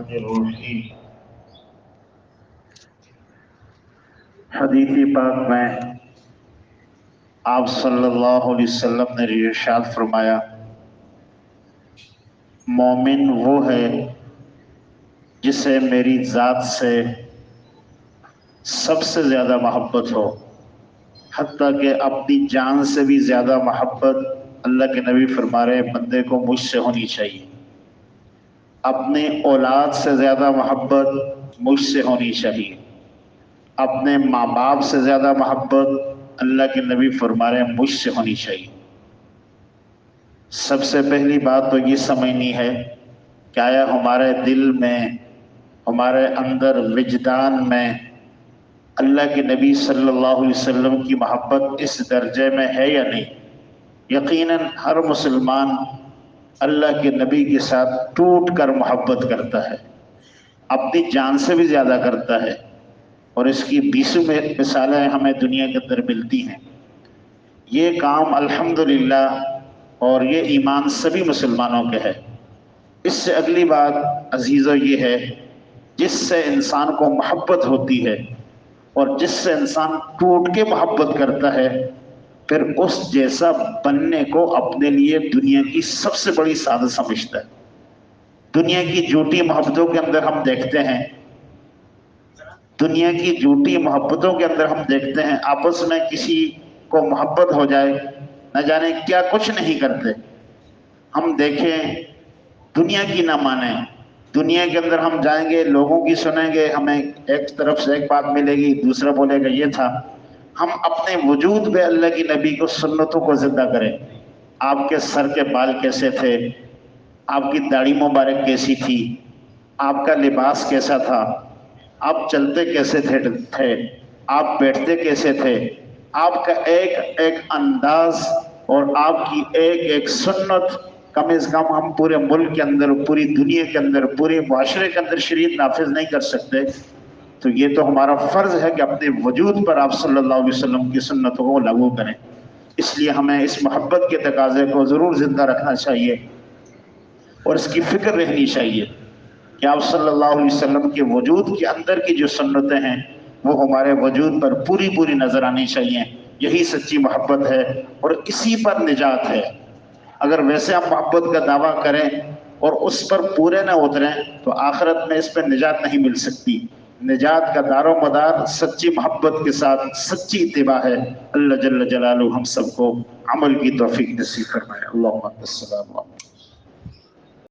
الرحیم۔ حدیث پاک میں آپ صلی اللہ علیہ وسلم نے ارشاد فرمایا، مومن وہ ہے جسے میری ذات سے سب سے زیادہ محبت ہو، حتیٰ کہ اپنی جان سے بھی زیادہ محبت اللہ کے نبی فرما رہے بندے کو مجھ سے ہونی چاہیے، اپنے اولاد سے زیادہ محبت مجھ سے ہونی چاہیے، اپنے ماں باپ سے زیادہ محبت اللہ کے نبی فرما رہے مجھ سے ہونی چاہیے۔ سب سے پہلی بات تو یہ سمجھنی ہے کہ آیا ہمارے دل میں، ہمارے اندر وجدان میں اللہ کے نبی صلی اللہ علیہ وسلم کی محبت اس درجے میں ہے یا نہیں؟ یقیناً ہر مسلمان اللہ کے نبی کے ساتھ ٹوٹ کر محبت کرتا ہے، اپنی جان سے بھی زیادہ کرتا ہے، اور اس کی بیسوں مثالیں ہمیں دنیا کے اندر ملتی ہیں۔ یہ کام الحمدللہ اور یہ ایمان سبھی مسلمانوں کے ہے۔ اس سے اگلی بات عزیزو یہ ہے، جس سے انسان کو محبت ہوتی ہے اور جس سے انسان ٹوٹ کے محبت کرتا ہے، پھر اس جیسا بننے کو اپنے لیے دنیا کی سب سے بڑی سعادت سمجھتا ہے۔ دنیا کی جھوٹی محبتوں کے اندر ہم دیکھتے ہیں، دنیا کی جھوٹی محبتوں کے اندر ہم دیکھتے ہیں آپس میں کسی کو محبت ہو جائے نہ جانے کیا کچھ نہیں کرتے۔ ہم دیکھیں دنیا کی نہ مانیں، دنیا کے اندر ہم جائیں گے، لوگوں کی سنیں گے، ہمیں ایک طرف سے ایک بات ملے گی، دوسرا بولے گا یہ تھا۔ ہم اپنے وجود پہ اللہ کی نبی کو سنتوں کو زندہ کریں۔ آپ کے سر کے بال کیسے تھے، آپ کی داڑھی مبارک کیسی تھی، آپ کا لباس کیسا تھا، آپ چلتے کیسے تھے، آپ بیٹھتے کیسے تھے، آپ کا ایک ایک انداز اور آپ کی ایک ایک سنت کم از کم ہم پورے ملک کے اندر، پوری دنیا کے اندر، پورے معاشرے کے اندر شریعت نافذ نہیں کر سکتے، تو یہ تو ہمارا فرض ہے کہ اپنے وجود پر آپ صلی اللہ علیہ وسلم کی سنتوں کو لاگو کریں۔ اس لیے ہمیں اس محبت کے تقاضے کو ضرور زندہ رکھنا چاہیے اور اس کی فکر رہنی چاہیے کہ آپ صلی اللہ علیہ وسلم کے وجود کے اندر کی جو سنتیں ہیں وہ ہمارے وجود پر پوری پوری نظر آنی چاہیے۔ یہی سچی محبت ہے اور اسی پر نجات ہے۔ اگر ویسے ہم محبت کا دعویٰ کریں اور اس پر پورے نہ اتریں تو آخرت میں اس پہ نجات نہیں مل سکتی۔ نجات کا دار و مدار سچی محبت کے ساتھ سچی اتباع ہے۔ اللہ جل جلالہ ہم سب کو عمل کی توفیق نصیب فرمائے۔ اللہم السلام علیکم۔